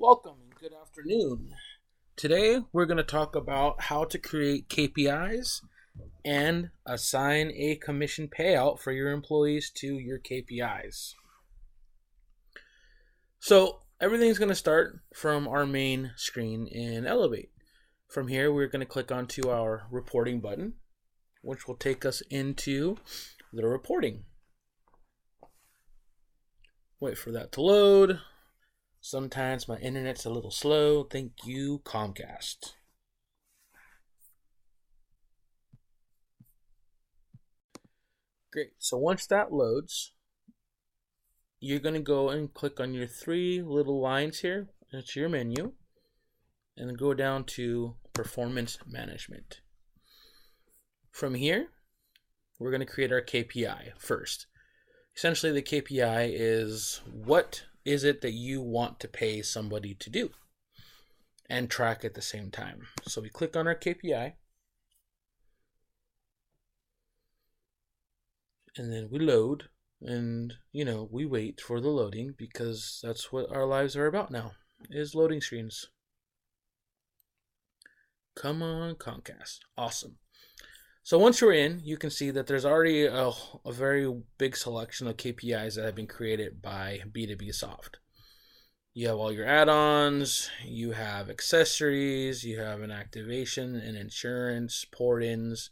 Welcome and good afternoon. Today we're going to talk about how to create KPIs and assign a commission payout for your employees to your KPIs. So everything's going to start from our main screen in Elevate. From here we're going to click onto our reporting button, which will take us into the reporting. Wait for that to load. Sometimes my internet's a little slow. Thank you, Comcast. Great. So once that loads, you're going to go and click on your three little lines here. That's your menu. And then go down to Performance Management. From here, we're going to create our KPI first. Essentially, the KPI is what is it that you want to pay somebody to do and track at the same time. So we click on our KPI and then we load, and we wait for the loading because that's what our lives are about now, is loading screens. Come on, Comcast. Awesome. So once you're in, you can see that there's already a very big selection of KPIs that have been created by B2B Soft. You have all your add-ons, you have accessories, you have an activation, an insurance, port-ins,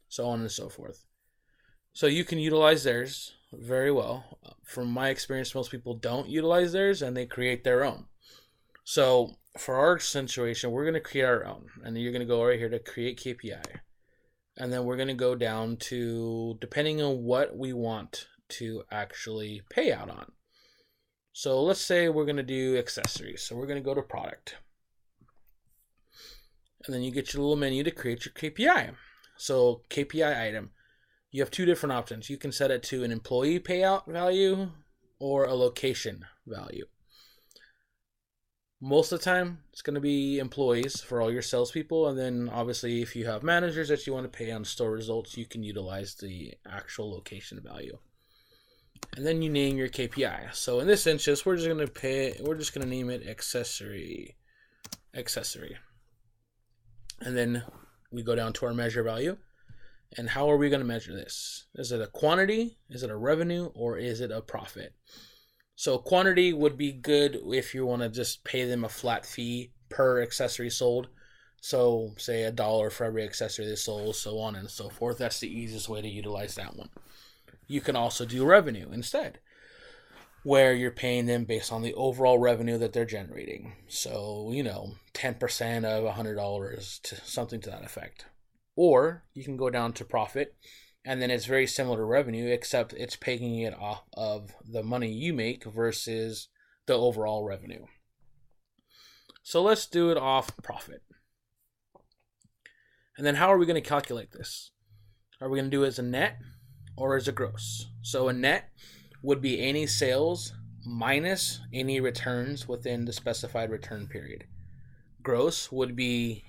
so on and so forth. So you can utilize theirs very well. From my experience, most people don't utilize theirs and they create their own. So for our situation, we're going to create our own. And you're going to go right here to create KPI. And then we're going to go down to, depending on what we want to actually pay out on. So let's say we're going to do accessories. So we're going to go to product. And then you get your little menu to create your KPI. So KPI item, you have two different options. You can set it to an employee payout value or a location value. Most of the time, it's going to be employees for all your salespeople. And then obviously, if you have managers that you want to pay on store results, you can utilize the actual location value. And then you name your KPI. So in this instance, we're just going to name it accessory. And then we go down to our measure value. And how are we going to measure this? Is it a quantity? Is it a revenue? Or is it a profit? So quantity would be good if you want to just pay them a flat fee per accessory sold. So say $1 for every accessory they sold, so on and so forth. That's the easiest way to utilize that one. You can also do revenue instead, where you're paying them based on the overall revenue that they're generating. So, 10% of $100 to something to that effect. Or you can go down to profit. And then it's very similar to revenue, except it's paying it off of the money you make versus the overall revenue. So let's do it off profit. And then how are we going to calculate this? Are we going to do it as a net or as a gross? So a net would be any sales minus any returns within the specified return period. Gross would be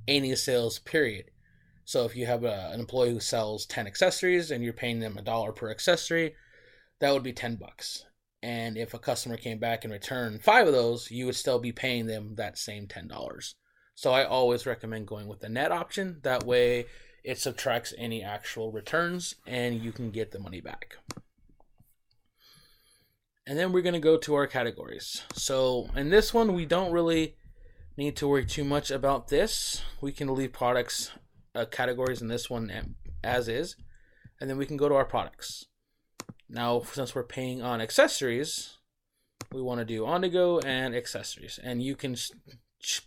any sales period. So if you have an employee who sells 10 accessories and you're paying them $1 per accessory, that would be $10. And if a customer came back and returned 5 of those, you would still be paying them that same $10. So I always recommend going with the net option. That way it subtracts any actual returns and you can get the money back. And then we're going to go to our categories. So in this one, we don't really need to worry too much about this. We can leave products categories in this one as is, and then we can go to our products. Now, since we're paying on accessories, we want to do on-the-go and accessories, and you can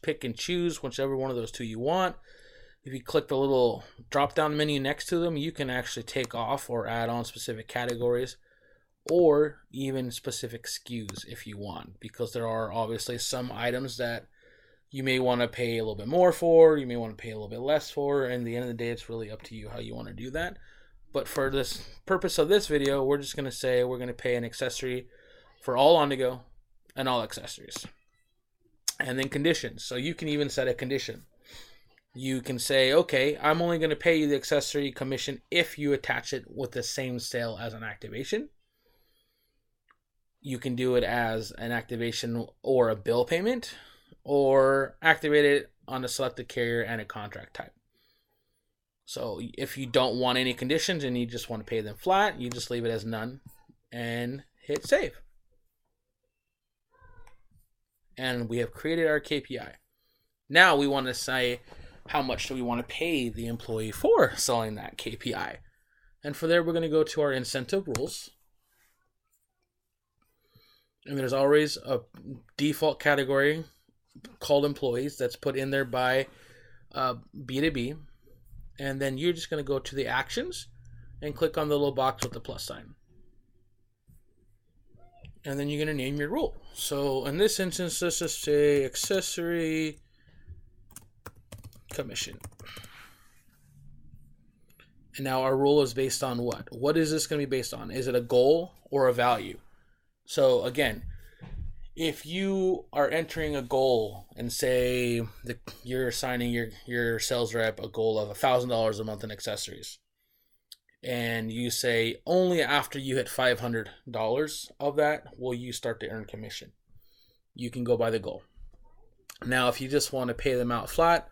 pick and choose whichever one of those two you want. If you click the little drop-down menu next to them, you can actually take off or add on specific categories or even specific SKUs if you want, because there are obviously some items that you may want to pay a little bit more for, you may want to pay a little bit less for, and at the end of the day, it's really up to you how you want to do that. But for this purpose of this video, we're just going to say we're going to pay an accessory for all on-the-go and all accessories. And then conditions. So you can even set a condition. You can say, okay, I'm only going to pay you the accessory commission if you attach it with the same sale as an activation. You can do it as an activation or a bill payment, or activate it on a selected carrier and a contract type. So if you don't want any conditions and you just want to pay them flat, you just leave it as none and hit save. And we have created our KPI. Now we want to say how much do we want to pay the employee for selling that KPI. And for there, we're going to go to our incentive rules. And there's always a default category called employees that's put in there by B2B. And then you're just going to go to the actions and click on the little box with the plus sign. And then you're going to name your rule. So in this instance, let's just say accessory commission. And now our rule is based on what? What is this going to be based on? Is it a goal or a value? So again, if you are entering a goal and say that you're assigning your sales rep a goal of $1,000 a month in accessories, and you say only after you hit $500 of that will you start to earn commission, you can go by the goal. Now, if you just want to pay them out flat,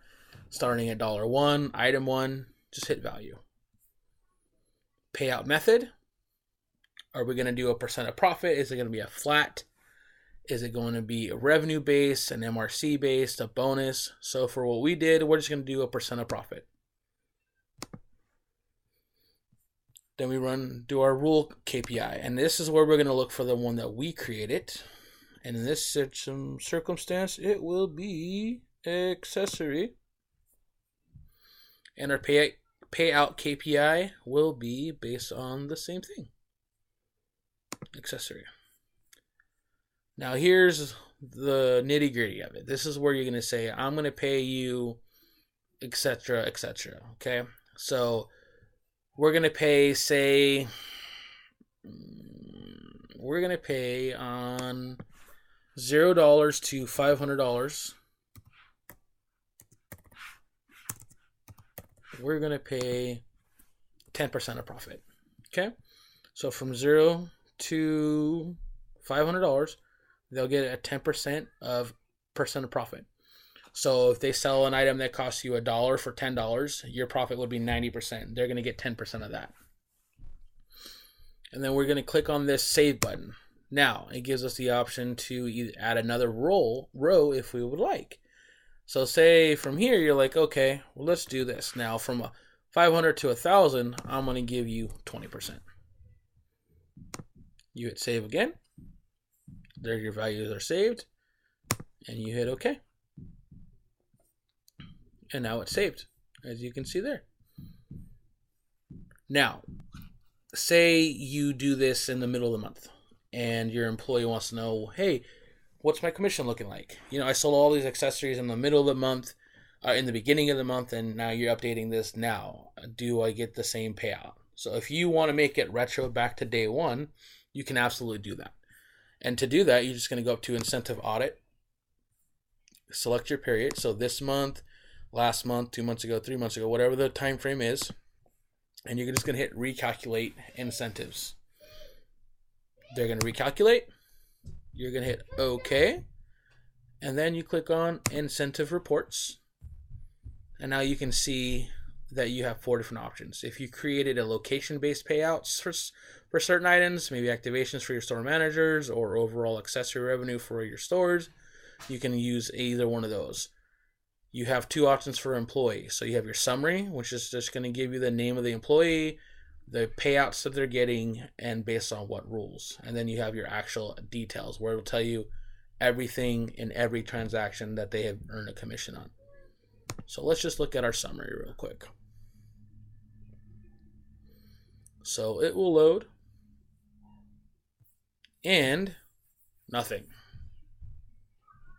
starting at $1, item 1, just hit value. Payout method. Are we going to do a percent of profit? Is it going to be a flat? Is it going to be a revenue based, an MRC based, a bonus? So for what we did, we're just going to do a percent of profit. Then we do our rule KPI. And this is where we're going to look for the one that we created. And in this circumstance, it will be accessory. And our payout KPI will be based on the same thing. Accessory. Now here's the nitty gritty of it. This is where you're going to say, I'm going to pay you, etc., etc. Okay. So we're going to pay, say, we're going to pay on $0 to $500. We're going to pay 10% of profit. Okay. So from 0 to $500, they'll get a 10% of profit. So if they sell an item that costs you $1 for $10, your profit would be 90%. They're going to get 10% of that. And then we're going to click on this save button. Now it gives us the option to either add another row if we would like. So say from here, you're like, okay, well, let's do this. Now from 500 to 1,000, I'm going to give you 20%. You hit save again. There your values are saved. And you hit OK. And now it's saved, as you can see there. Now, say you do this in the middle of the month, and your employee wants to know, hey, what's my commission looking like? You know, I sold all these accessories in the middle of the month, in the beginning of the month, and now you're updating this now. Do I get the same payout? So if you want to make it retro back to day one, you can absolutely do that. And to do that, you're just going to go up to Incentive Audit, select your period. So this month, last month, 2 months ago, 3 months ago, whatever the time frame is, and you're just going to hit Recalculate Incentives. They're going to recalculate. You're going to hit OK. And then you click on Incentive Reports. And now you can see that you have 4 different options. If you created a location-based payouts for certain items, maybe activations for your store managers or overall accessory revenue for your stores, you can use either one of those. You have 2 options for employees. So you have your summary, which is just going to give you the name of the employee, the payouts that they're getting, and based on what rules. And then you have your actual details, where it will tell you everything in every transaction that they have earned a commission on. So let's just look at our summary real quick. So it will load, and nothing.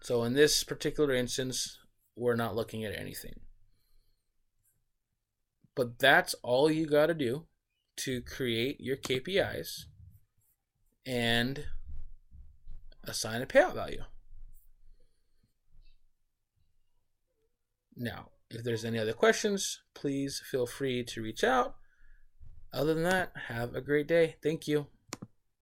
So in this particular instance, we're not looking at anything. But that's all you got to do to create your KPIs and assign a payout value. Now, if there's any other questions, please feel free to reach out. Other than that, have a great day. Thank you.